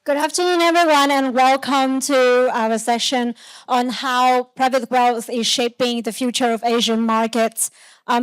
Good afternoon, everyone, and welcome to our session on how private wealth is shaping the future of Asian markets.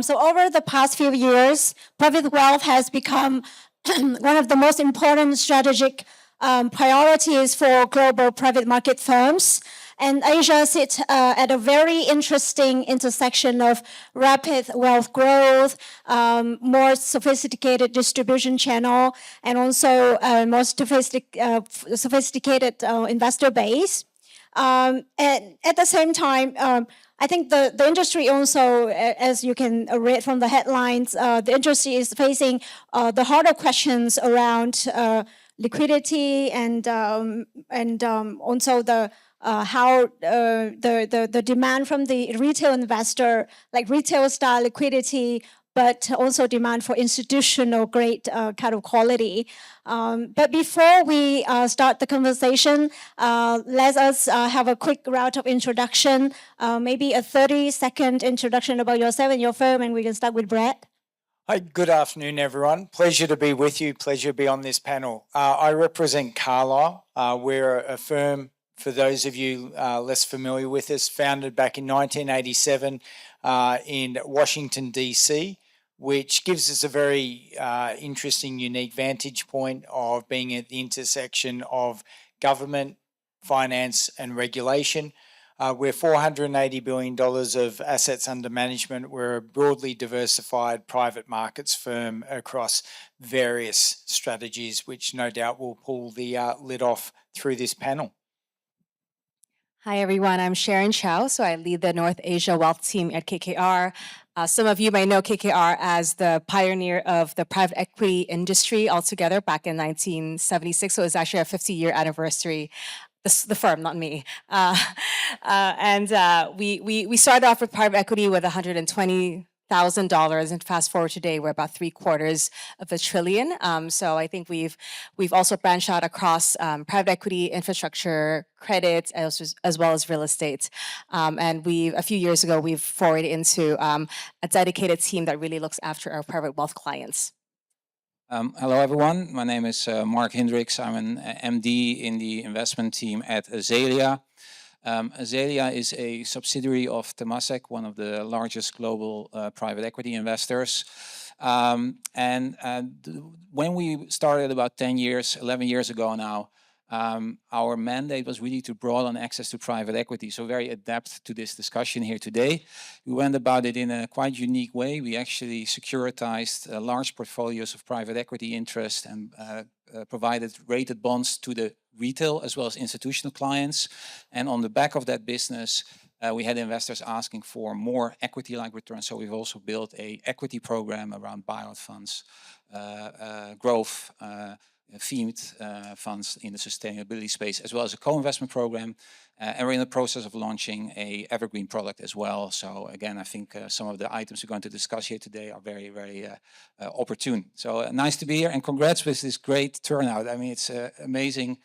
So over the past few years, private wealth has become one of the most important strategic priorities for global private market firms. And Asia sits at a very interesting intersection of rapid wealth growth, more sophisticated distribution channel, and also more sophisticated investor base. And at the same time, I think the industry also, as you can read from the headlines, the industry is facing the harder questions around liquidity and also the how the demand from the retail investor, like retail style liquidity, but also demand for institutional grade kind of quality. But before we start the conversation, let us have a quick round of introduction, maybe a 30-second introduction about yourself and your firm, and we can start with Brad. Hi, good afternoon, everyone. Pleasure to be with you. Pleasure to be on this panel. I represent Carlyle. We're a firm, for those of you less familiar with us, founded back in 1987 in Washington, D.C., which gives us a very interesting, unique vantage point of being at the intersection of government, finance, and regulation. We're $480 billion of assets under management. We're a broadly diversified private markets firm across various strategies, which no doubt will pull the lid off through this panel. Hi, everyone. I'm Sharon Chow, so I lead the North Asia Wealth Team at KKR. Some of you may know KKR as the pioneer of the private equity industry altogether back in 1976, so it's actually our 50-year anniversary. The firm, not me. We started off with private equity with $120,000, and fast forward today, we're about $750 billion. So I think we've also branched out across private equity, infrastructure, credit, as well as real estate. And a few years ago, we've forayed into a dedicated team that really looks after our private wealth clients. Hello, everyone. My name is Mark Hindriks. I'm an MD in the investment team at Azalea. Azalea is a subsidiary of Temasek, one of the largest global private equity investors. When we started about 11 years ago now, our mandate was really to broaden access to private equity, so very adept to this discussion here today. We went about it in a quite unique way. We actually securitized large portfolios of private equity interest and provided rated bonds to the retail as well as institutional clients. And on the back of that business, we had investors asking for more equity-like returns, so we've also built an equity program around buyout funds, growth, themed funds in the sustainability space, as well as a co-investment program. And we're in the process of launching an evergreen product as well. So again, I think some of the items we're going to discuss here today are very, very opportune. So nice to be here, and congrats with this great turnout. I mean, it's an amazing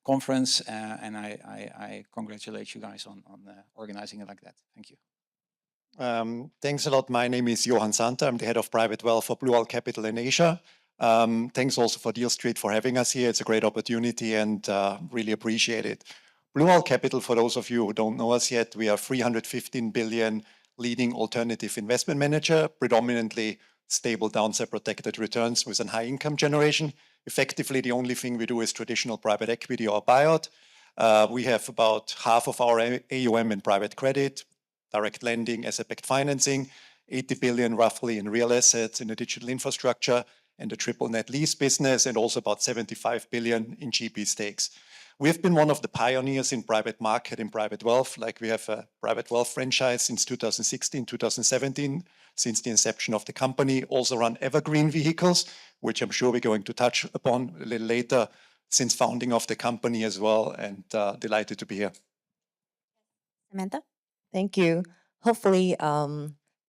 conference, and I congratulate you guys on organizing it like that. Thank you. Thanks a lot. My name is Johan Santa. I'm the head of private wealth for Blue Owl Capital in Asia. Thanks also for Deal Street for having us here. It's a great opportunity and really appreciate it. Blue Owl Capital, for those of you who don't know us yet, we are $315 billion leading alternative investment manager, predominantly stable downside protected returns with a high income generation. Effectively, the only thing we do is traditional private equity or buyout. We have about half of our AUM in private credit, direct lending, asset-backed financing, 80 billion roughly in real assets, in the digital infrastructure, and the triple net lease business, and also about 75 billion in GP stakes. We have been one of the pioneers in private market and private wealth. Like, we have a private wealth franchise since 2016, 2017, since the inception of the company. Also run evergreen vehicles, which I'm sure we're going to touch upon a little later, since founding of the company as well, and delighted to be here. Samantha? Thank you. Hopefully,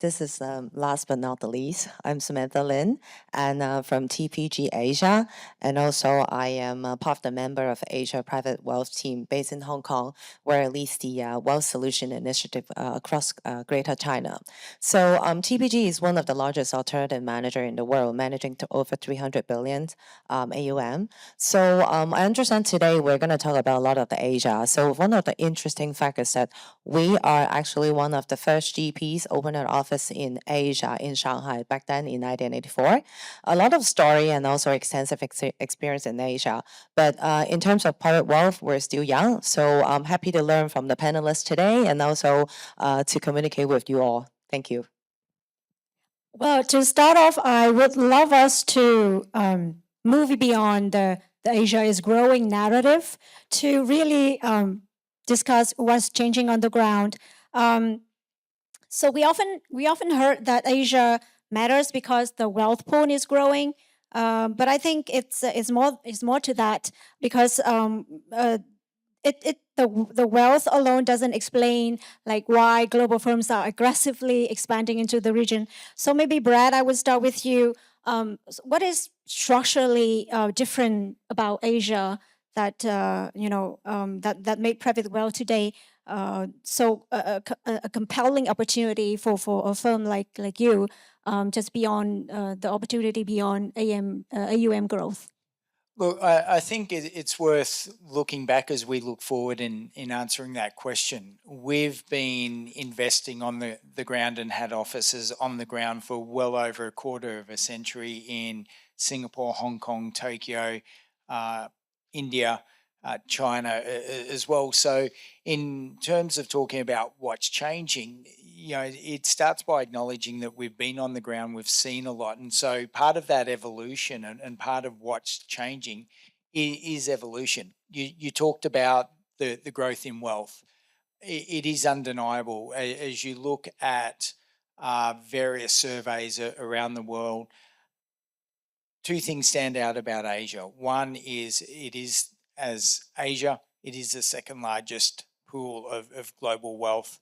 this is last but not the least. I'm Samantha Lin, and from TPG Asia, and also I am part of the member of Asia Private Wealth team based in Hong Kong, where I lead the Wealth Solution Initiative across Greater China. So TPG is one of the largest alternative manager in the world, managing to over 300 billion AUM. So I understand today we're going to talk about a lot of the Asia. So one of the interesting factors that we are actually one of the first GPs open an office in Asia, in Shanghai, back then in 1984. A lot of story and also extensive experience in Asia. But in terms of private wealth, we're still young. So I'm happy to learn from the panelists today and also to communicate with you all. Thank you. Well, to start off, I would love us to move beyond the Asia is growing narrative to really discuss what's changing on the ground. So we often heard that Asia matters because the wealth pool is growing, but I think it's more to that because the wealth alone doesn't explain like why global firms are aggressively expanding into the region. So maybe Brad, I would start with you. What is structurally different about Asia that that made private wealth today so a compelling opportunity for a firm like you, just beyond the opportunity beyond AUM growth? Look, I think it's worth looking back as we look forward in answering that question. We've been investing on the ground and had offices on the ground for well over a quarter of a century in Singapore, Hong Kong, Tokyo, India, China as well. So in terms of talking about what's changing, it starts by acknowledging that we've been on the ground, we've seen a lot. And so part of that evolution and part of what's changing is evolution. You talked about the growth in wealth. It is undeniable. As you look at various surveys around the world, two things stand out about Asia. One is it is the second largest pool of global wealth.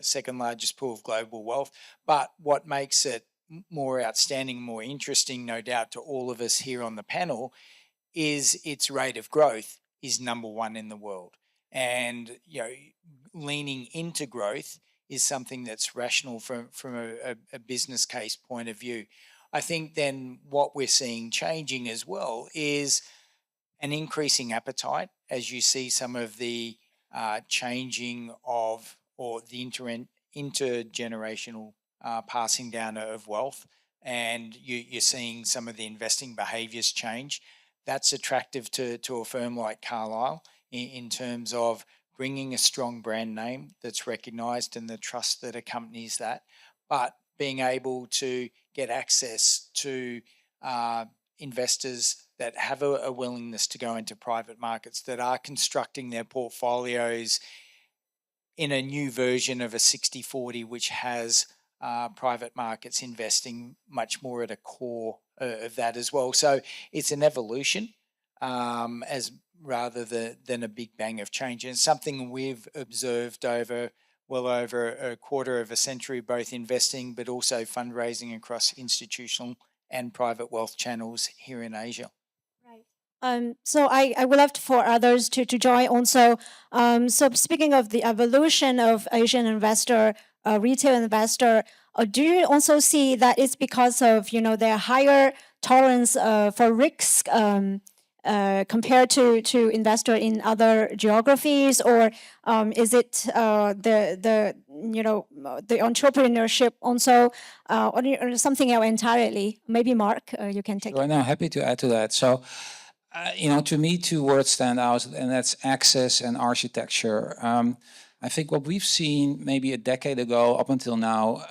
Second largest pool of global wealth. But what makes it more outstanding, more interesting, no doubt, to all of us here on the panel, is its rate of growth is number one in the world. And leaning into growth is something that's rational from a business case point of view. I think then what we're seeing changing as well is an increasing appetite as you see some of the changing of or the intergenerational passing down of wealth, and you're seeing some of the investing behaviours change. That's attractive to a firm like Carlyle in terms of bringing a strong brand name that's recognised and the trust that accompanies that, but being able to get access to investors that have a willingness to go into private markets, that are constructing their portfolios in a new version of a 60-40, which has private markets investing much more at a core of that as well. So it's an evolution as rather than a big bang of change. And it's something we've observed over a quarter of a century, both investing but also fundraising across institutional and private wealth channels here in Asia. So I would love for others to join also. So speaking of the evolution of Asian investor, retail investor, do you also see that it's because of their higher tolerance for risk compared to investor in other geographies, or is it the entrepreneurship also, or something else entirely? Maybe Mark, you can take. Sure, no, happy to add to that. So. To me, two words stand out, and that's access and architecture. I think what we've seen maybe a decade ago up until now,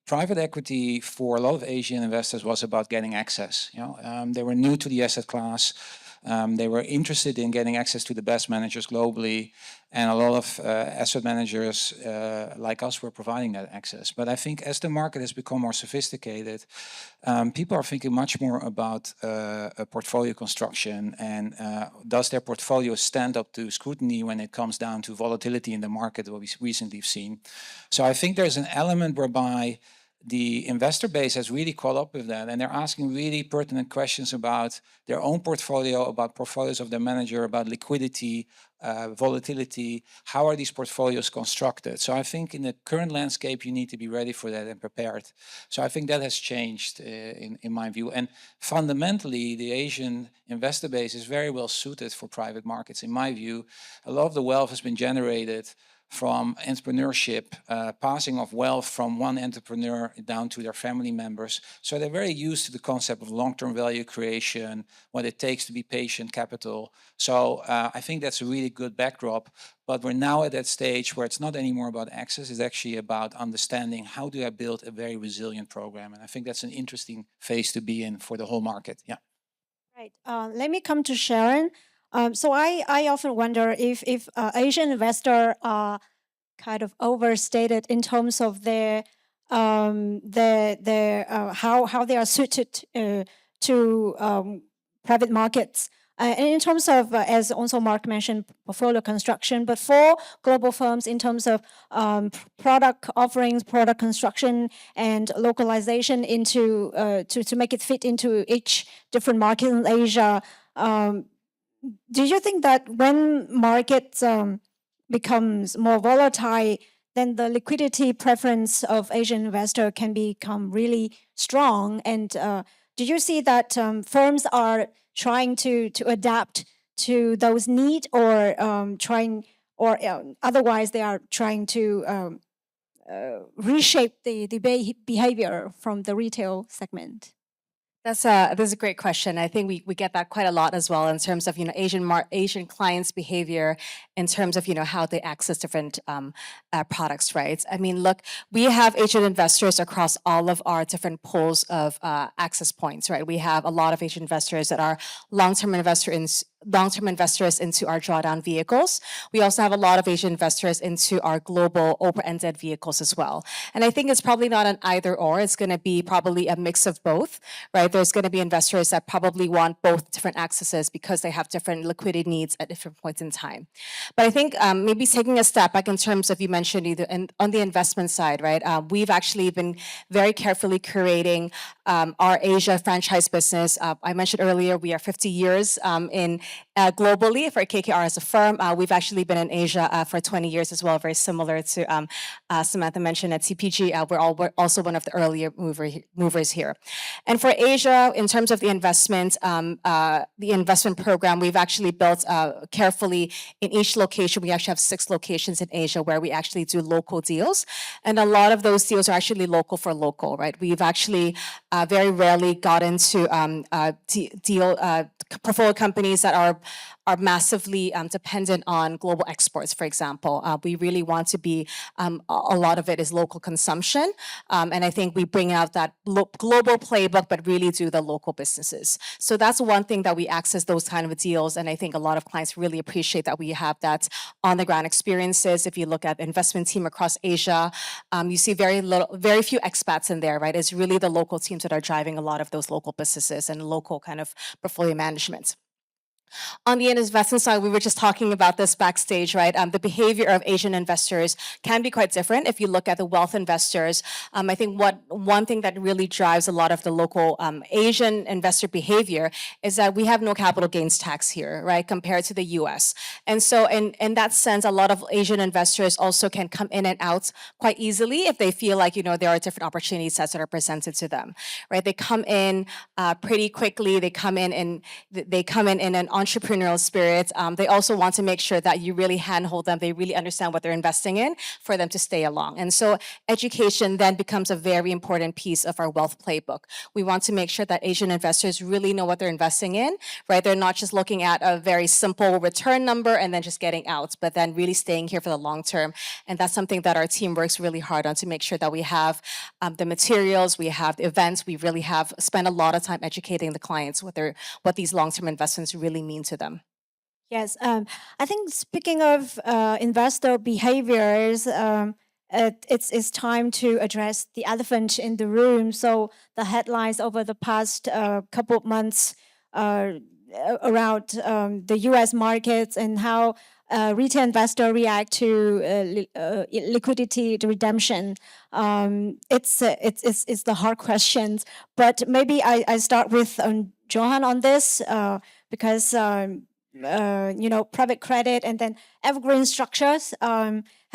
private equity for a lot of Asian investors was about getting access. They were new to the asset class. They were interested in getting access to the best managers globally, and a lot of asset managers like us were providing that access. But I think as the market has become more sophisticated, people are thinking much more about a portfolio construction and does their portfolio stand up to scrutiny when it comes down to volatility in the market, what we've recently seen. So I think there's an element whereby the investor base has really caught up with that, and they're asking really pertinent questions about their own portfolio, about portfolios of their manager, about liquidity, volatility. How are these portfolios constructed? So I think in the current landscape, you need to be ready for that and prepared. So I think that has changed in my view. And fundamentally, the Asian investor base is very well suited for private markets. In my view, a lot of the wealth has been generated from entrepreneurship, passing of wealth from one entrepreneur down to their family members. So they're very used to the concept of long-term value creation, what it takes to be patient capital. So I think that's a really good backdrop, but we're now at that stage where it's not anymore about access, it's actually about understanding how do I build a very resilient program. And I think that's an interesting phase to be in for the whole market, yeah. Right. Let me come to Sharon. So I often wonder if Asian investors are kind of overstated in terms of their how they are suited to private markets. And in terms of, as also Mark mentioned, portfolio construction, but for global firms in terms of product offerings, product construction, and localization into to make it fit into each different market in Asia. Do you think that when markets becomes more volatile, then the liquidity preference of Asian investor can become really strong? And do you see that firms are trying to adapt to those needs, or otherwise they are trying to reshape the behavior from the retail segment? That's a great question. I think we get that quite a lot as well in terms of Asian clients' behavior in terms of how they access different products, right? I mean, look, we have Asian investors across all of our different pools of access points, right? We have a lot of Asian investors that are long-term investors into our drawdown vehicles. We also have a lot of Asian investors into our global open-ended vehicles as well. And I think it's probably not an either or. It's going to be probably a mix of both, right? There's going to be investors that probably want both different accesses because they have different liquidity needs at different points in time. But I think maybe taking a step back in terms of, you mentioned either on the investment side, right? We've actually been very carefully curating our Asia franchise business. I mentioned earlier, we are 50 years in globally for KKR as a firm. We've actually been in Asia for 20 years as well, very similar to Samantha mentioned at TPG. We're also one of the earlier movers here. And for Asia, in terms of the investment program, we've actually built carefully in each location. We actually have 6 locations in Asia where we actually do local deals. And a lot of those deals are actually local for local, right? We've actually very rarely got into portfolio companies that are massively dependent on global exports, for example. We really want to be, a lot of it is local consumption. And I think we bring out that global playbook, but really do the local businesses. So that's one thing that we access those kind of deals. And I think a lot of clients really appreciate that we have that on the ground experiences. If you look at the investment team across Asia, you see very few expats in there, right? It's really the local teams that are driving a lot of those local businesses and local kind of portfolio management. On the investment side, we were just talking about this backstage, right? The behavior of Asian investors can be quite different. If you look at the wealth investors, I think one thing that really drives a lot of the local Asian investor behavior is that we have no capital gains tax here, right, compared to the US. And so in that sense, a lot of Asian investors also can come in and out quite easily if they feel like, there are different opportunity sets that are presented to them, right? They come in pretty quickly. They come in an entrepreneurial spirit. They also want to make sure that you really handhold them. They really understand what they're investing in for them to stay along. And so education then becomes a very important piece of our wealth playbook. We want to make sure that Asian investors really know what they're investing in, right? They're not just looking at a very simple return number and then just getting out, but then really staying here for the long term. And that's something that our team works really hard on to make sure that we have the materials, we have the events, we really have spent a lot of time educating the clients what these long-term investments really mean mean to them? Yes, I think speaking of investor behaviors, it's time to address the elephant in the room. So the headlines over the past couple of months around the U.S. markets and how retail investors react to liquidity redemption. It's the hard questions. But maybe I start with Johan on this because. Private credit and then evergreen structures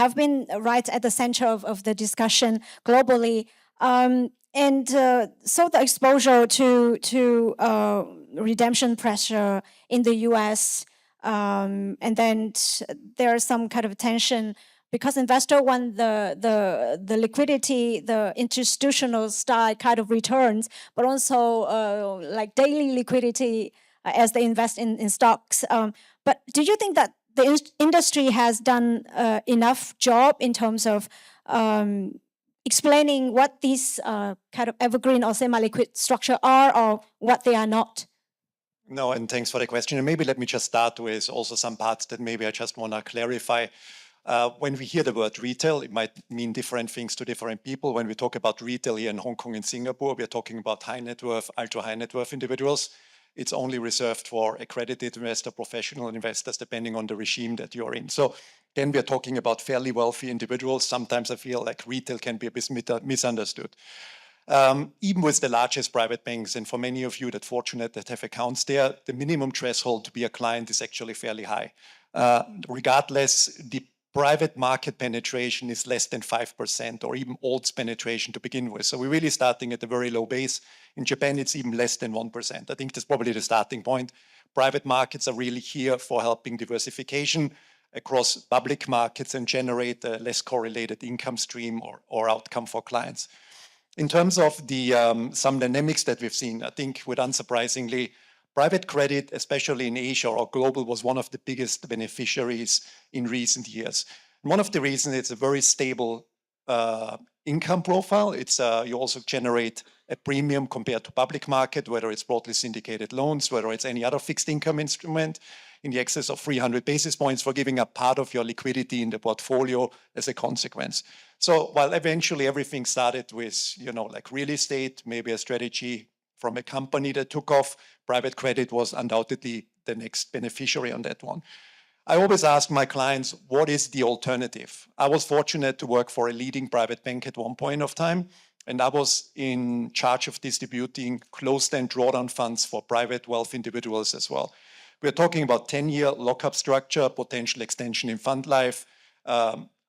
have been right at the center of the discussion globally. So the exposure to redemption pressure in the US, and then there's some kind of tension because investor want the liquidity, the institutional style kind of returns, but also like daily liquidity as they invest in stocks. But do you think that the industry has done enough job in terms of explaining what these kind of evergreen or semi-liquid structure are or what they are not? No, and thanks for the question. And maybe let me just start with also some parts that maybe I just want to clarify. When we hear the word retail, it might mean different things to different people. When we talk about retail here in Hong Kong and Singapore, we're talking about high net worth, ultra high net worth individuals. It's only reserved for accredited investor, professional investors, depending on the regime that you're in. So then we're talking about fairly wealthy individuals. Sometimes I feel like retail can be a bit misunderstood. Even with the largest private banks, and for many of you that fortunate that have accounts there, the minimum threshold to be a client is actually fairly high. Regardless, the private market penetration is less than 5% or even alts penetration to begin with. So we're really starting at a very low base. In Japan, it's even less than 1%. I think that's probably the starting point. Private markets are really here for helping diversification across public markets and generate a less correlated income stream or outcome for clients. In terms of the some dynamics that we've seen, I think with unsurprisingly, private credit, especially in Asia or global, was one of the biggest beneficiaries in recent years. And one of the reasons it's a very stable income profile. It's you also generate a premium compared to public market, whether it's broadly syndicated loans, whether it's any other fixed income instrument, in the excess of 300 basis points for giving up part of your liquidity in the portfolio as a consequence. So while eventually everything started with, like real estate, maybe a strategy from a company that took off, private credit was undoubtedly the next beneficiary on that one. I always ask my clients, what is the alternative? I was fortunate to work for a leading private bank at one point of time, and I was in charge of distributing closed-end drawdown funds for private wealth individuals as well. We're talking about 10-year lockup structure, potential extension in fund life,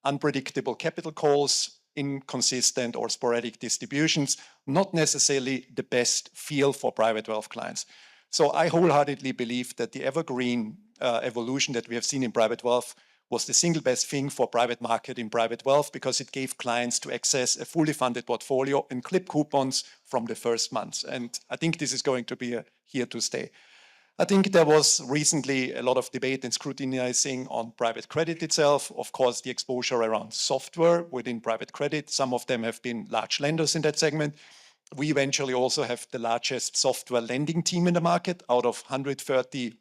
unpredictable capital calls, inconsistent or sporadic distributions, not necessarily the best feel for private wealth clients. So I wholeheartedly believe that the evergreen evolution that we have seen in private wealth was the single best thing for private market in private wealth because it gave clients to access a fully funded portfolio and clip coupons from the first months. And I think this is going to be here to stay. I think there was recently a lot of debate and scrutinizing on private credit itself. Of course, the exposure around software within private credit. Some of them have been large lenders in that segment. We eventually also have the largest software lending team in the market. Out of 130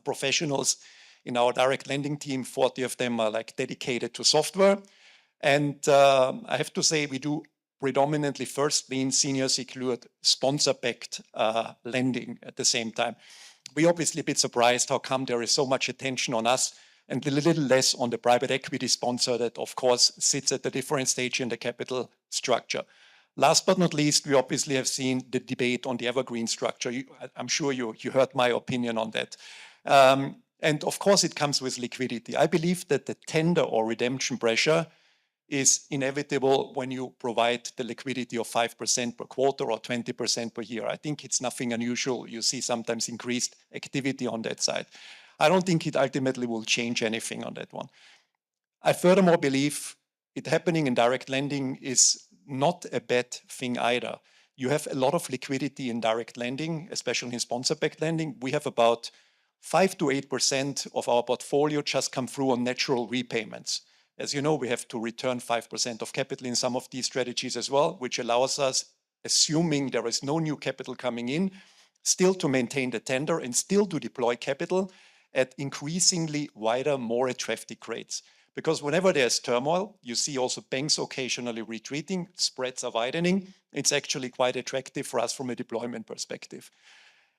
professionals in our direct lending team, 40 of them are like dedicated to software. And I have to say we do predominantly first lien senior secured sponsor-backed lending at the same time. We're obviously a bit surprised how come there is so much attention on us and a little less on the private equity sponsor that of course sits at a different stage in the capital structure. Last but not least, we obviously have seen the debate on the evergreen structure. I'm sure you heard my opinion on that. And of course it comes with liquidity. I believe that the tender or redemption pressure is inevitable when you provide the liquidity of 5% per quarter or 20% per year. I think it's nothing unusual. You see sometimes increased activity on that side. I don't think it ultimately will change anything on that one. I furthermore believe it happening in direct lending is not a bad thing either. You have a lot of liquidity in direct lending, especially in sponsor-backed lending. We have about 5 to 8% of our portfolio just come through on natural repayments. As you know, we have to return 5% of capital in some of these strategies as well, which allows us, assuming there is no new capital coming in, still to maintain the tender and still to deploy capital at increasingly wider, more attractive rates. Because whenever there's turmoil, you see also banks occasionally retreating, spreads are widening. It's actually quite attractive for us from a deployment perspective.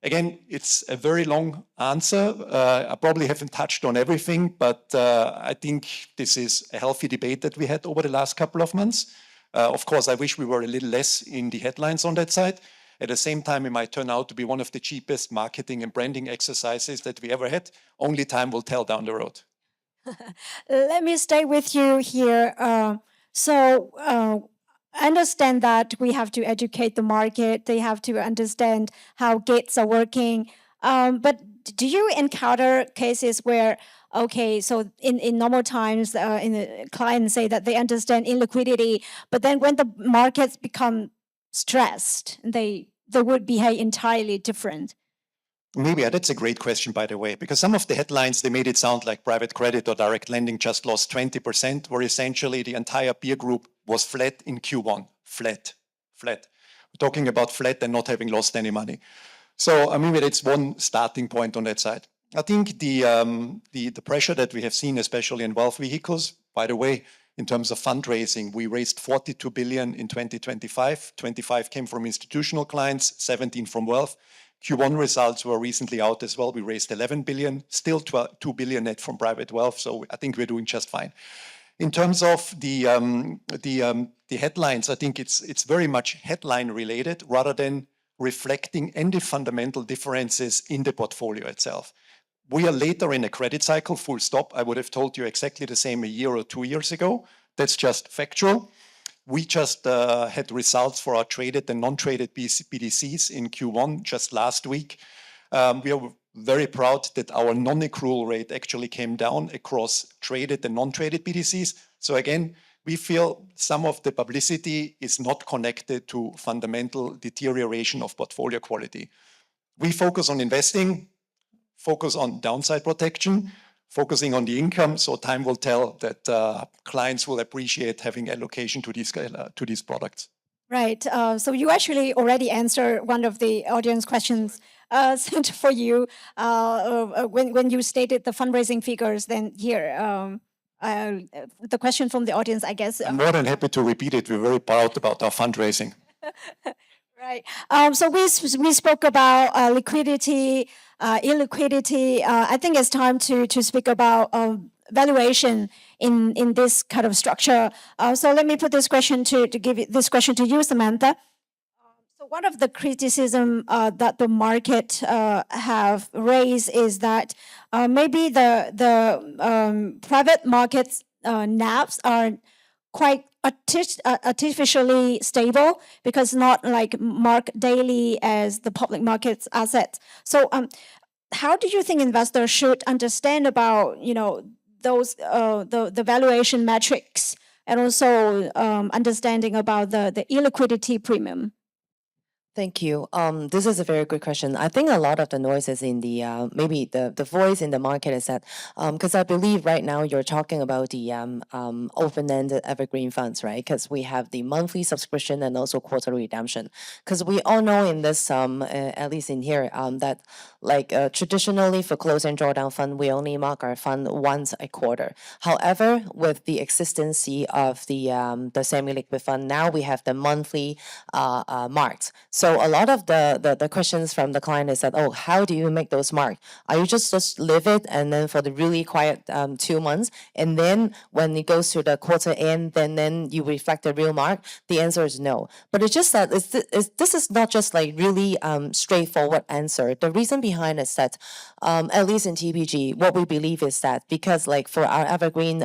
Again, it's a very long answer. I probably haven't touched on everything, but I think this is a healthy debate that we had over the last couple of months. Of course, I wish we were a little less in the headlines on that side. At the same time, it might turn out to be one of the cheapest marketing and branding exercises that we ever had. Only time will tell down the road. Let me stay with you here. I understand that we have to educate the market. They have to understand how gates are working. But do you encounter cases where, okay, so in normal times, clients say that they understand illiquidity, but then when the markets become stressed, they would behave entirely different? Maybe that's a great question, by the way, because some of the headlines, they made it sound like private credit or direct lending just lost 20%, where essentially the entire peer group was flat in Q1. Flat. We're talking about flat and not having lost any money. So maybe that's one starting point on that side. I think the pressure that we have seen, especially in wealth vehicles, by the way, in terms of fundraising, we raised 42 billion in 2025. 25 came from institutional clients, 17 from wealth. Q1 results were recently out as well. We raised 11 billion, still 2 billion net from private wealth. So I think we're doing just fine. In terms of the headlines, I think it's very much headline related rather than reflecting any fundamental differences in the portfolio itself. We are later in a credit cycle, full stop. I would have told you exactly the same a year or 2 years ago. That's just factual. We just had results for our traded and non-traded BDCs in Q1 just last week. We are very proud that our non-accrual rate actually came down across traded and non-traded BDCs. So again, we feel some of the publicity is not connected to fundamental deterioration of portfolio quality. We focus on investing, focus on downside protection, focusing on the income, so time will tell that clients will appreciate having allocation to these products. Right. So you actually already answered one of the audience questions sent for you when you stated the fundraising figures. Then here, the question from the audience, I guess. I'm more than happy to repeat it. We're very proud about our fundraising. Right. So we spoke about liquidity, illiquidity. I think it's time to speak about valuation in this kind of structure. So let me put this question to give this question to you, Samantha. So one of the criticism that the market have raised is that maybe the private markets NAVs are quite artificially stable because not like marked daily as the public markets assets. So how do you think investors should understand about those the valuation metrics and also understanding about the illiquidity premium? Thank you. This is a very good question. I think a lot of the noises in the maybe the voice in the market is that because I believe right now you're talking about the open-ended evergreen funds, right? Because we have the monthly subscription and also quarterly redemption. Because we all know in this at least in here that like traditionally for closed-end drawdown fund we only mark our fund once a quarter. However, with the existence of the semi-liquid fund, now we have the monthly marks. So a lot of the questions from the client is that, oh, how do you make those marks? Are you just leave it and then for the really quiet 2 months, and then when it goes to the quarter end, then you reflect the real mark? The answer is no. But it's just that this is not just like really straightforward answer. The reason behind is that at least in TPG, what we believe is that because like for our evergreen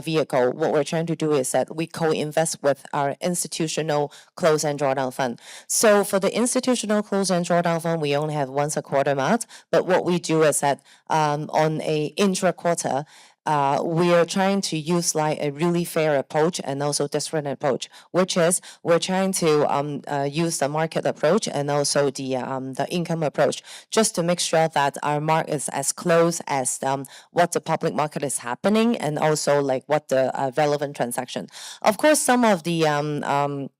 vehicle, what we're trying to do is that we co-invest with our institutional closed-end drawdown fund. So for the institutional closed-end drawdown fund, we only have once a quarter mark. But what we do is that on a intra-quarter, we are trying to use like a really fair approach and also different approach, which is we're trying to use the market approach and also the income approach, just to make sure that our mark is as close as what the public market is happening and also like what the relevant transaction. Of course, some of the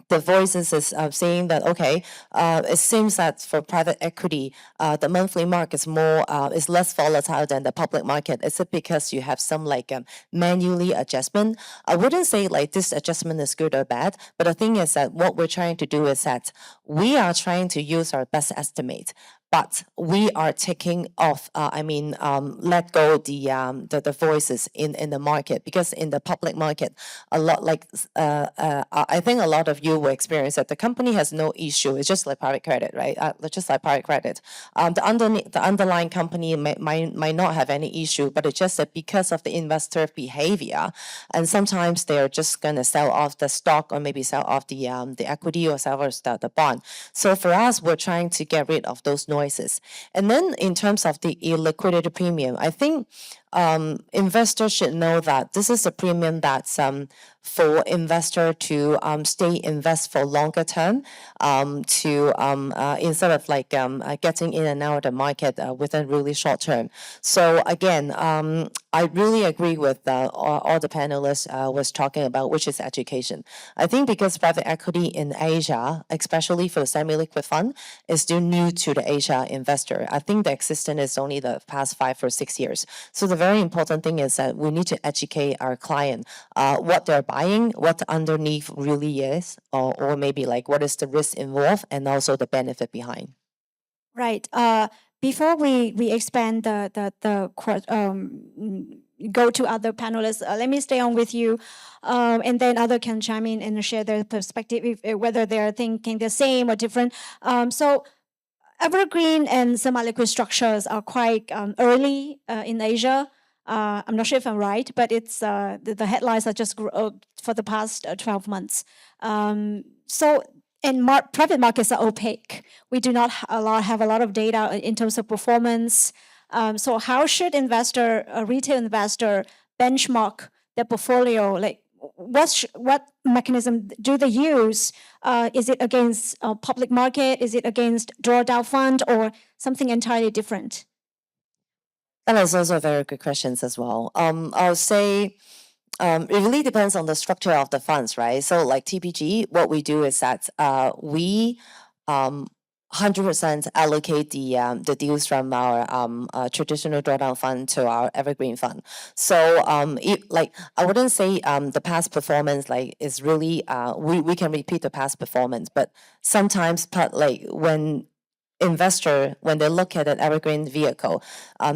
the voices is saying that, okay, it seems that for private equity, the monthly mark is more is less volatile than the public market. Is it because you have some like manually adjustment? I wouldn't say like this adjustment is good or bad, but the thing is that what we're trying to do is that we are trying to use our best estimate, but we are taking off, let go the voices in the market, because in the public market, a lot like I think a lot of you will experience that the company has no issue. It's just like private credit, right? Just like private credit, the underlying company might not have any issue, but it's just that because of the investor behavior, and sometimes they're just gonna sell off the stock or maybe sell off the equity or sell off the bond. So for us, we're trying to get rid of those noises. And then in terms of the illiquidity premium, I think investors should know that this is a premium that's for investor to stay invest for longer term, to instead of like getting in and out of the market within really short term. So again, I really agree with all the panelists was talking about, which is education. I think because private equity in Asia, especially for the semi-liquid fund, is still new to the Asia investor. I think the existence is only the past 5 or 6 years. So the very important thing is that we need to educate our client what they're buying, what the underneath really is, or maybe like what is the risk involved, and also the benefit behind. Right. Before we expand go to other panelists, let me stay on with you, and then other can chime in and share their perspective, whether they are thinking the same or different. So evergreen and semi-liquid structures are quite early in Asia. I'm not sure if I'm right, but it's the headlines are just for the past 12 months. Private markets are opaque. We do not have a lot of data in terms of performance. So how should a retail investor benchmark their portfolio? Like, what mechanism do they use? Is it against public market? Is it against drawdown fund, or something entirely different? That is also a very good questions as well. I'll say it really depends on the structure of the funds, right? So like TPG, what we do is that we 100% allocate the deals from our traditional drawdown fund to our evergreen fund. So I wouldn't say the past performance like is really we can repeat the past performance, but sometimes when investor, when they look at an evergreen vehicle,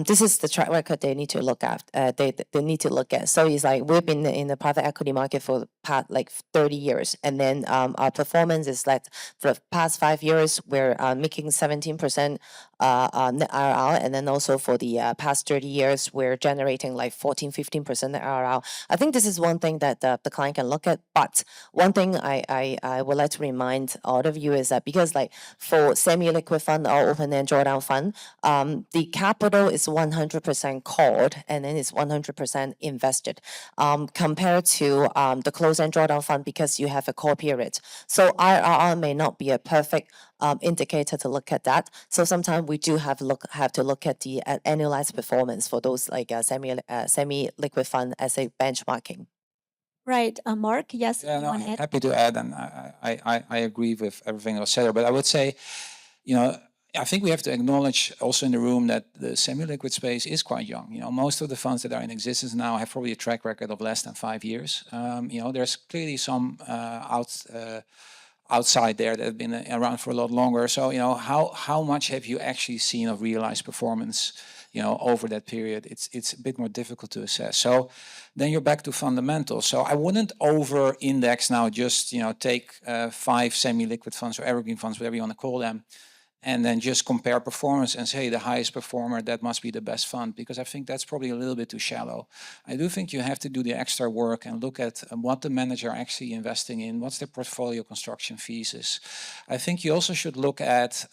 this is the track record they need to look at. They need to look at. So it's like we've been in the private equity market for the past like 30 years, and then our performance is like for the past 5 years we're making 17% net IRR, and then also for the past 30 years we're generating like 14-15% net IRR. I think this is one thing that the client can look at. But one thing I would like to remind all of you is that because like for semi-liquid fund or open-end drawdown fund, the capital is 100% called and then it's 100% invested, compared to the closed-end drawdown fund, because you have a call period. So IRR may not be a perfect indicator to look at that. So sometimes we do have to look at the annualized performance for those like semi-liquid fund as a benchmarking. Right, Mark. Yes. Yeah, no, add? happy to add, and I agree with everything that was said there. But I would say, I think we have to acknowledge also in the room that the semi-liquid space is quite young. Most of the funds that are in existence now have probably a track record of less than 5 years. There's clearly some outside there that have been around for a lot longer. So, how much have you actually seen of realized performance, over that period? It's a bit more difficult to assess. So then you're back to fundamentals. So I wouldn't over-index now, just, take 5 semi-liquid funds or evergreen funds, whatever you want to call them, and then just compare performance and say the highest performer, that must be the best fund, because I think that's probably a little bit too shallow. I do think you have to do the extra work and look at what the manager actually investing in, what's their portfolio construction thesis. I think you also should look at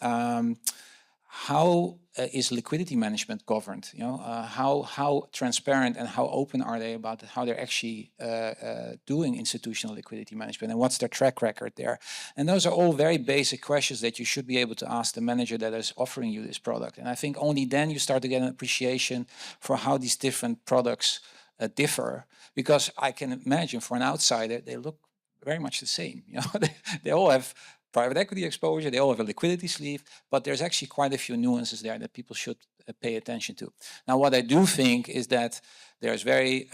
how is liquidity management governed? How transparent and how open are they about how they're actually doing institutional liquidity management, and what's their track record there? And those are all very basic questions that you should be able to ask the manager that is offering you this product. And I think only then you start to get an appreciation for how these different products differ, because I can imagine for an outsider they look very much the same. You know, they all have private equity exposure, they all have a liquidity sleeve, but there's actually quite a few nuances there that people should pay attention to. Now, what I do think is that there's very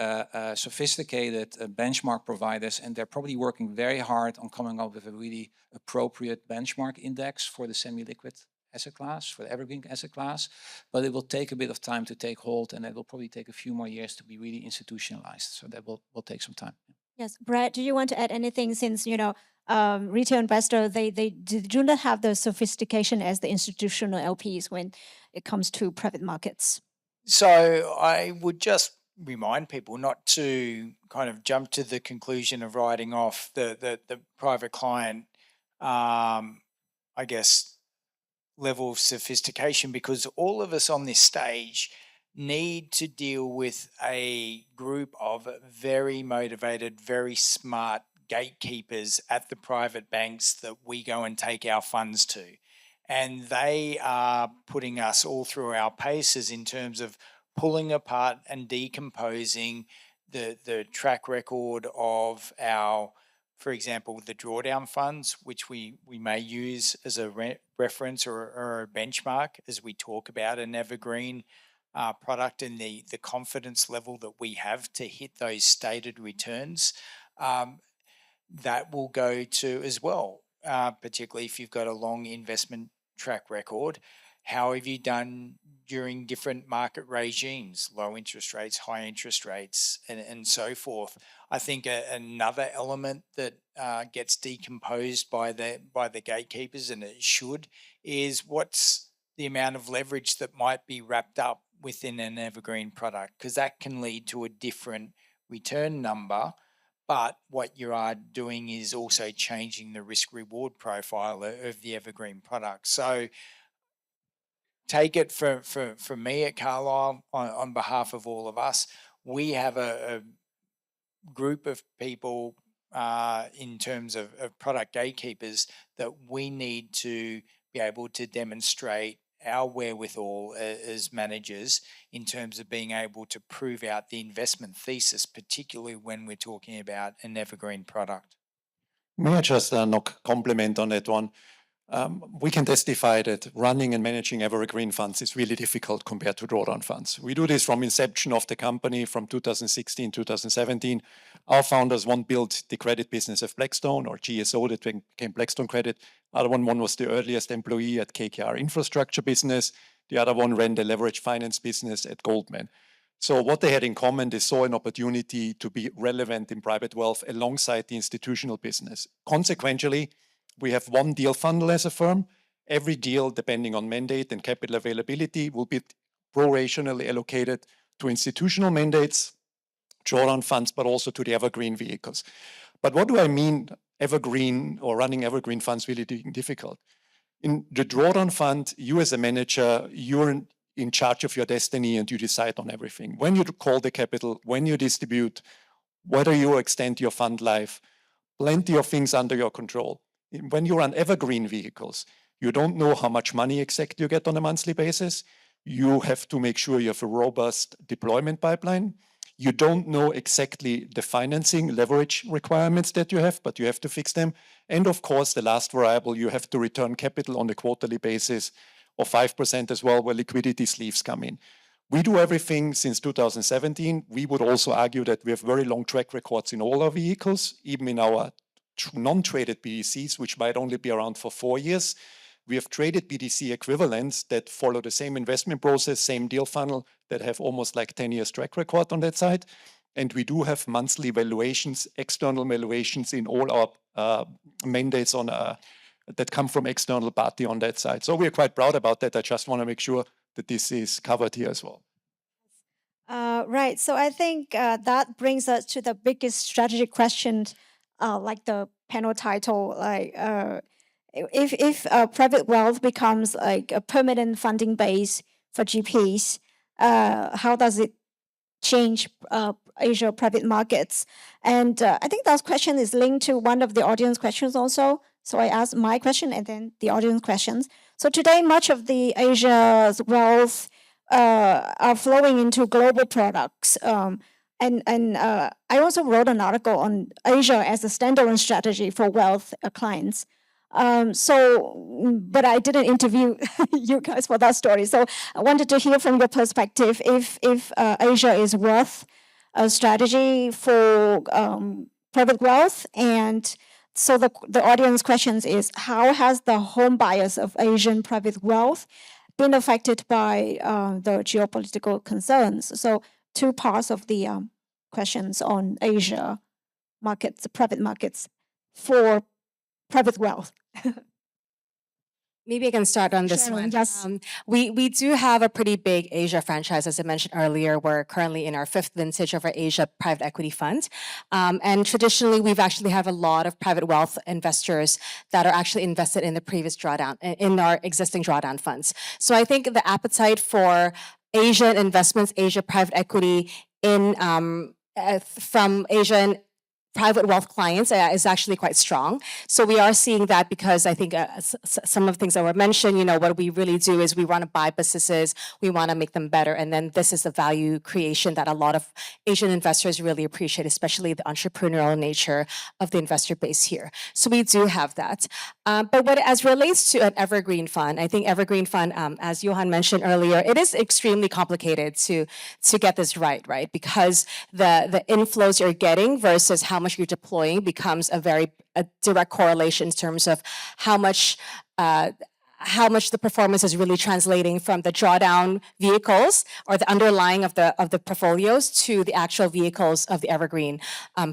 sophisticated benchmark providers, and they're probably working very hard on coming up with a really appropriate benchmark index for the semi-liquid asset class, for the evergreen asset class, but it will take a bit of time to take hold, and it will probably take a few more years to be really institutionalized. So that will take some time. Yes, Brad, do you want to add anything since, retail investor, they do not have the sophistication as the institutional LPs when it comes to private markets? So I would just remind people not to kind of jump to the conclusion of writing off the private client, I guess, level of sophistication, because all of us on this stage need to deal with a group of very motivated, very smart gatekeepers at the private banks that we go and take our funds to. And they are putting us all through our paces in terms of pulling apart and decomposing the track record of our, for example, the drawdown funds, which we may use as a reference or a benchmark as we talk about an evergreen product, and the confidence level that we have to hit those stated returns. That will go to as well, particularly if you've got a long investment track record. How have you done during different market regimes, low interest rates, high interest rates, and so forth? I think another element that gets decomposed by the gatekeepers, and it should, is what's the amount of leverage that might be wrapped up within an evergreen product, because that can lead to a different return number. But what you are doing is also changing the risk reward profile of the evergreen product. So take it from me at Carlyle, on behalf of all of us, we have a group of people in terms of product gatekeepers that we need to be able to demonstrate our wherewithal as managers in terms of being able to prove out the investment thesis, particularly when we're talking about an evergreen product. May I just compliment on that one? We can testify that running and managing evergreen funds is really difficult compared to drawdown funds. We do this from inception of the company from 2016, 2017. Our founders, one built the credit business of Blackstone, or GSO, that became Blackstone Credit. Other one was the earliest employee at KKR Infrastructure business. The other one ran the leverage finance business at Goldman. So what they had in common, they saw an opportunity to be relevant in private wealth alongside the institutional business. Consequently, we have one deal funnel as a firm. Every deal, depending on mandate and capital availability, will be prorationally allocated to institutional mandates, drawdown funds, but also to the evergreen vehicles. But what do I mean evergreen or running evergreen funds really difficult? In the drawdown fund, you as a manager, you're in charge of your destiny and you decide on everything. When you call the capital, when you distribute, whether you extend your fund life, plenty of things under your control. When you run evergreen vehicles, you don't know how much money exactly you get on a monthly basis. You have to make sure you have a robust deployment pipeline. You don't know exactly the financing leverage requirements that you have, but you have to fix them. And of course, the last variable, you have to return capital on a quarterly basis of 5% as well, where liquidity sleeves come in. We do everything since 2017. We would also argue that we have very long track records in all our vehicles, even in our non-traded BDCs, which might only be around for 4 years. We have traded BDC equivalents that follow the same investment process, same deal funnel, that have almost like 10 years track record on that side. And we do have monthly valuations, external valuations in all our mandates that come from external party on that side. So we're quite proud about that. I just want to make sure that this is covered here as well. Right. So I think that brings us to the biggest strategic question, like the panel title, like if private wealth becomes like a permanent funding base for GPs, how does it change Asia private markets? And I think that question is linked to one of the audience questions also. So I asked my question and then the audience questions. So today, much of the Asia's wealth are flowing into global products. I also wrote an article on Asia as a standalone strategy for wealth clients. But I didn't interview you guys for that story. So I wanted to hear from your perspective if Asia is worth a strategy for private wealth. And so the audience questions is, how has the home bias of Asian private wealth been affected by the geopolitical concerns? So two parts of the questions on Asia markets, private markets for private wealth. Maybe I can start on this Sharon, one. yes. We do have a pretty big Asia franchise, as I mentioned earlier. We're currently in our 5th vintage of our Asia private equity fund. And traditionally, we've actually have a lot of private wealth investors that are actually invested in the previous drawdown, in our existing drawdown funds. So I think the appetite for Asian investments, Asia private equity in from Asian private wealth clients is actually quite strong. So we are seeing that because I think some of the things that were mentioned, what we really do is we want to buy businesses, we want to make them better. And then this is the value creation that a lot of Asian investors really appreciate, especially the entrepreneurial nature of the investor base here. So we do have that. But as relates to an evergreen fund, I think evergreen fund, as Johan mentioned earlier, it is extremely complicated to get this right? Because the inflows you're getting versus how much you're deploying becomes a direct correlation in terms of how much the performance is really translating from the drawdown vehicles or the underlying of the portfolios to the actual vehicles of the evergreen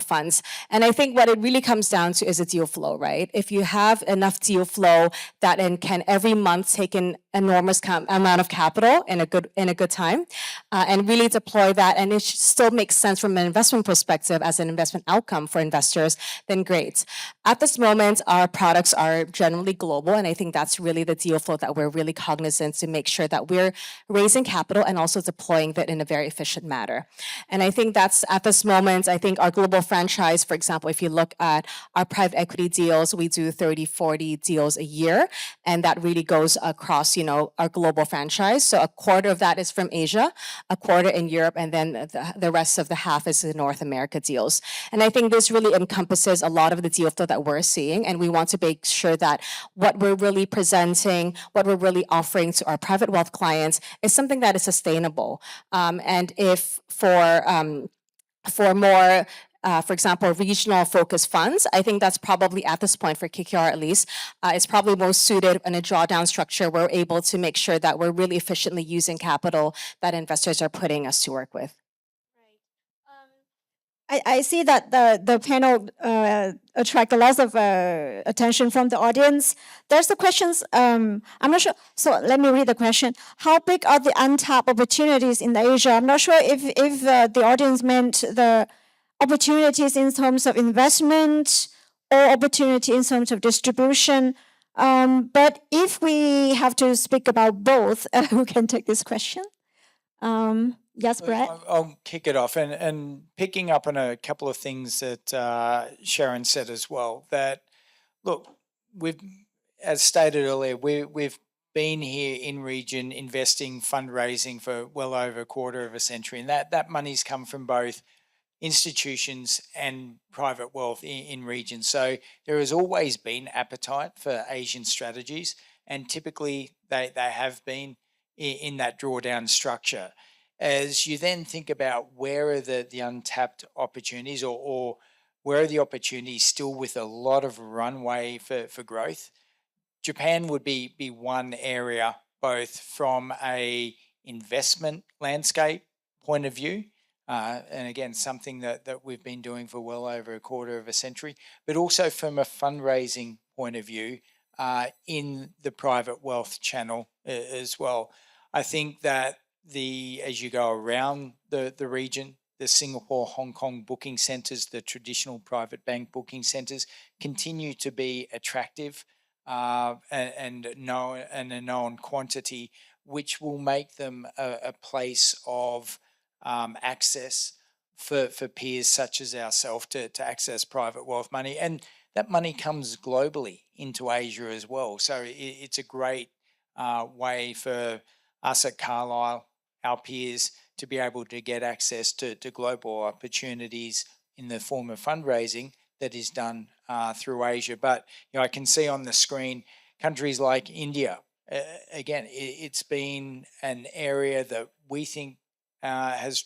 funds. And I think what it really comes down to is a deal flow, right? If you have enough deal flow that can every month take an enormous amount of capital in a good time and really deploy that, and it still makes sense from an investment perspective as an investment outcome for investors, then great. At this moment, our products are generally global, and I think that's really the deal flow that we're really cognizant to make sure that we're raising capital and also deploying that in a very efficient manner. And I think that's at this moment, I think our global franchise, for example, if you look at our private equity deals, we do 30, 40 deals a year, and that really goes across, our global franchise. So a quarter of that is from Asia, a quarter in Europe, and then the rest of the half is the North America deals. And I think this really encompasses a lot of the deal flow that we're seeing, and we want to make sure that what we're really presenting, what we're really offering to our private wealth clients is something that is sustainable. And if for more for example, regional focused funds, I think that's probably at this point for KKR at least, it's probably most suited in a drawdown structure. We're able to make sure that we're really efficiently using capital that investors are putting us to work with. I see that the panel attract a lot of attention from the audience. There's the questions, I'm not sure, so let me read the question. How big are the untapped opportunities in Asia? I'm not sure if the audience meant the opportunities in terms of investment or opportunity in terms of distribution. But if we have to speak about both, who can take this question? Yes, Brett? I'll kick it off, and picking up on a couple of things that Sharon said as well, that, look, as stated earlier, we've been here in region investing, fundraising for well over a quarter of a century, and that money's come from both institutions and private wealth in region. So there has always been appetite for Asian strategies, and typically they have been in that drawdown structure. As you then think about where are the untapped opportunities, or where are the opportunities still with a lot of runway for growth, Japan would be one area, both from a investment landscape point of view, and again, something that we've been doing for well over a quarter of a century, but also from a fundraising point of view in the private wealth channel as well. I think that as you go around the region, the Singapore, Hong Kong booking centres, the traditional private bank booking centres continue to be attractive and a known quantity, which will make them a place of access for peers such as ourselves to access private wealth money. And that money comes globally into Asia as well. So it's a great way for us at Carlyle, our peers to be able to get access to global opportunities in the form of fundraising that is done through Asia. But I can see on the screen countries like India. Again, it's been an area that we think has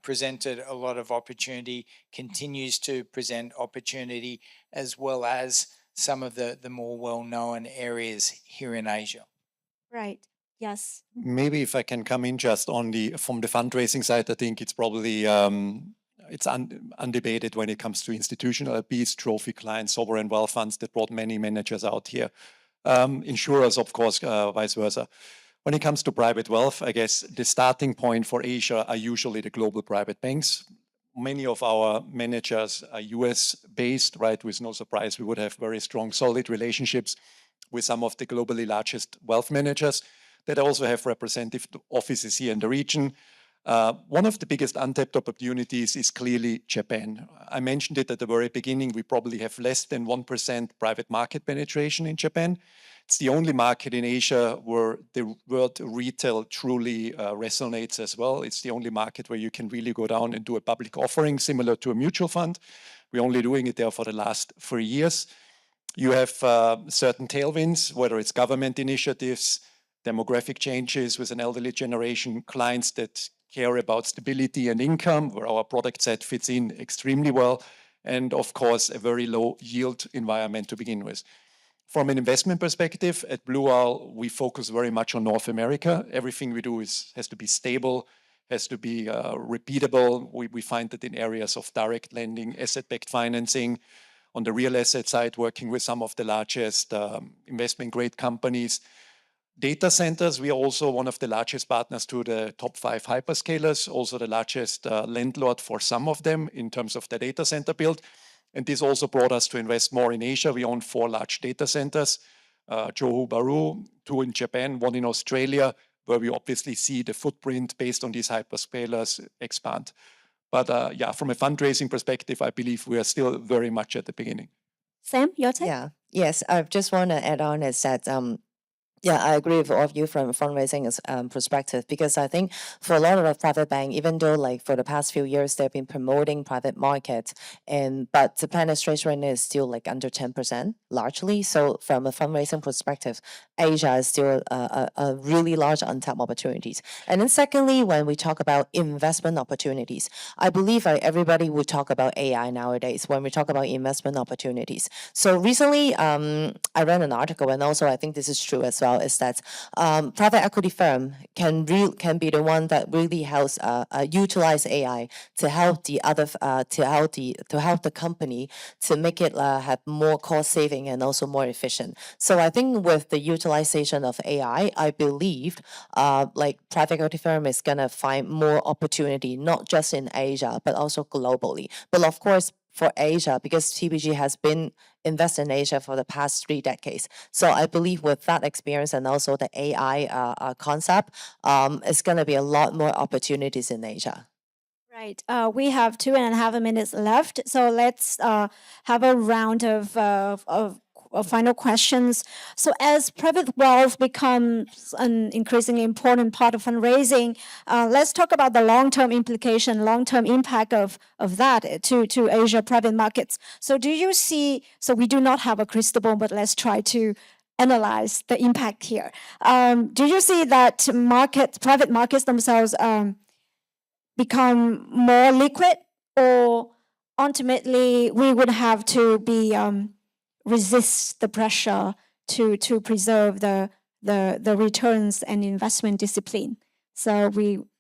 presented a lot of opportunity, continues to present opportunity, as well as some of the more well-known areas here in Asia. Right. Yes. Maybe if I can come in just on from the fundraising side, I think it's probably it's undebated when it comes to institutional LPs, trophy clients, sovereign wealth funds that brought many managers out here. Insurers, of course, vice versa. When it comes to private wealth, I guess the starting point for Asia are usually the global private banks. Many of our managers are US-based, right? With no surprise, we would have very strong, solid relationships with some of the globally largest wealth managers that also have representative offices here in the region. One of the biggest untapped opportunities is clearly Japan. I mentioned it at the very beginning. We probably have less than 1% private market penetration in Japan. It's the only market in Asia where the word retail truly resonates as well. It's the only market where you can really go down and do a public offering similar to a mutual fund. We're only doing it there for the last 3 years. You have certain tailwinds, whether it's government initiatives, demographic changes with an elderly generation, clients that care about stability and income, where our product set fits in extremely well, and of course, a very low yield environment to begin with. From an investment perspective, at Blue Owl, we focus very much on North America. Everything we do has to be stable, has to be repeatable. We find that in areas of direct lending, asset-backed financing, on the real asset side, working with some of the largest investment-grade companies. Data centers, we are also one of the largest partners to the top 5 hyperscalers, also the largest landlord for some of them in terms of the data center build. And this also brought us to invest more in Asia. We own 4 large data centers, Johor Bahru, 2 in Japan, 1 in Australia, where we obviously see the footprint based on these hyperscalers expand. But yeah, from a fundraising perspective, I believe we are still very much at the beginning. Sam, your take? Yeah. Yes, I just want to add on is that yeah, I agree with all of you from a fundraising perspective, because I think for a lot of the private bank, even though like for the past few years they've been promoting private market, but the penetration rate is still like under 10% largely. So from a fundraising perspective, Asia is still a really large untapped opportunities. And then secondly, when we talk about investment opportunities, I believe everybody would talk about AI nowadays when we talk about investment opportunities. So recently, I read an article, and also I think this is true as well, is that private equity firm can be the one that really helps utilize AI to help the other to help the company to make it have more cost saving and also more efficient. So I think with the utilization of AI, I believe like private equity firm is gonna find more opportunity, not just in Asia but also globally. But of course, for Asia, because TPG has been invested in Asia for the past 3 decades. So I believe with that experience and also the AI concept, it's going to be a lot more opportunities in Asia. Right. We have 2.5 minutes left, so let's have a round of final questions. So as private wealth becomes an increasingly important part of fundraising, let's talk about the long-term implication, long-term impact of that to Asia private markets. So do you see, so we do not have a crystal ball, but let's try to analyze the impact here. Do you see that private markets themselves become more liquid, or ultimately we would have to be resist the pressure to preserve the returns and investment discipline? So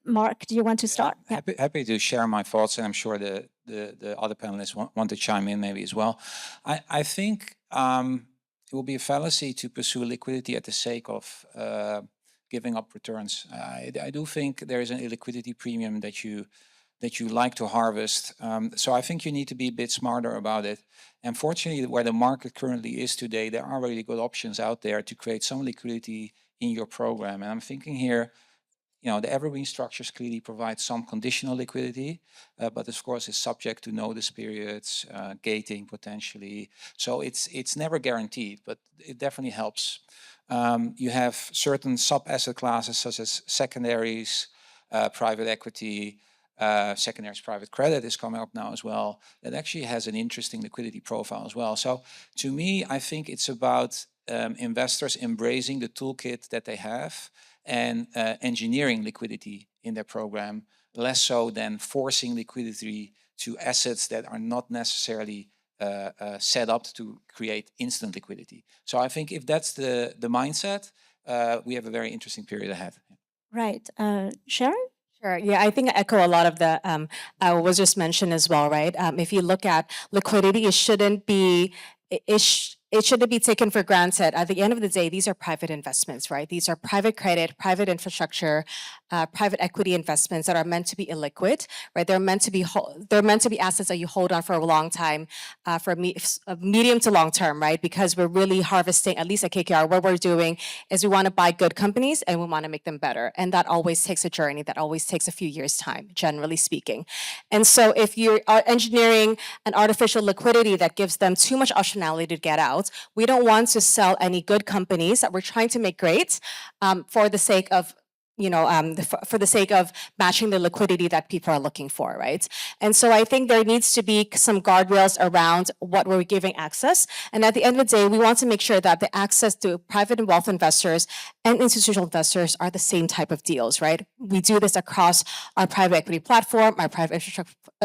Mark, do you want to start? Yeah, happy to share my thoughts, and I'm sure the other panelists want to chime in maybe as well. I think it will be a fallacy to pursue liquidity at the sake of giving up returns. I do think there is an illiquidity premium that you like to harvest. So I think you need to be a bit smarter about it. And fortunately, where the market currently is today, there are really good options out there to create some liquidity in your program. And I'm thinking here, the evergreen structures clearly provide some conditional liquidity, but of course it's subject to notice periods, gating potentially. So it's never guaranteed, but it definitely helps. You have certain sub-asset classes such as secondaries, private equity, secondaries private credit is coming up now as well. That actually has an interesting liquidity profile as well. So to me, I think it's about investors embracing the toolkit that they have and engineering liquidity in their program, less so than forcing liquidity to assets that are not necessarily set up to create instant liquidity. So I think if that's the mindset, we have a very interesting period ahead. Right. Sharon? Sure. Yeah, I think I echo a lot of the was just mentioned as well, right? If you look at liquidity, it shouldn't be it shouldn't be taken for granted. At the end of the day, these are private investments, right? These are private credit, private infrastructure, private equity investments that are meant to be illiquid, right? They're meant to be assets that you hold on for a long time, for medium to long term, right? Because we're really harvesting, at least at KKR, what we're doing is we want to buy good companies and we want to make them better, and that always takes a journey. That always takes a few years' time, generally speaking. And so, if you are engineering an artificial liquidity that gives them too much optionality to get out, we don't want to sell any good companies that we're trying to make great for the sake of for the sake of matching the liquidity that people are looking for, right? And so I think there needs to be some guardrails around what we're giving access. And at the end of the day, we want to make sure that the access to private and wealth investors and institutional investors are the same type of deals, right? We do this across our private equity platform, our private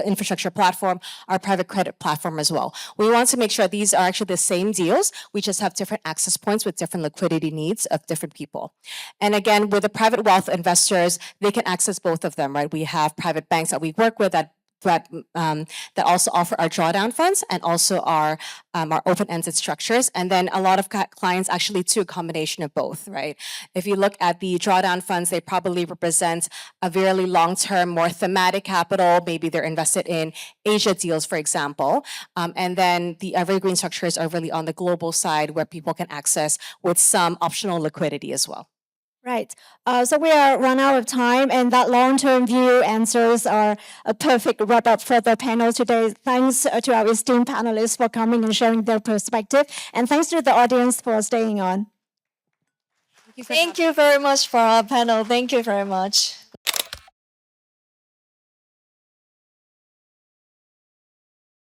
infrastructure platform, our private credit platform as well. We want to make sure these are actually the same deals. We just have different access points with different liquidity needs of different people. And again, with the private wealth investors, they can access both of them, right? We have private banks that we work with that also offer our drawdown funds and also our open-ended structures. And then a lot of clients actually do a combination of both, right? If you look at the drawdown funds, they probably represent a very long-term, more thematic capital. Maybe they're invested in Asia deals, for example. And then the evergreen structures are really on the global side where people can access with some optional liquidity as well. Right. So we are run out of time, and that long-term view answers are a perfect wrap-up for the panel today. Thanks to our esteemed panelists for coming and sharing their perspective, and thanks to the audience for staying on. Thank you very much for our panel. Thank you very much.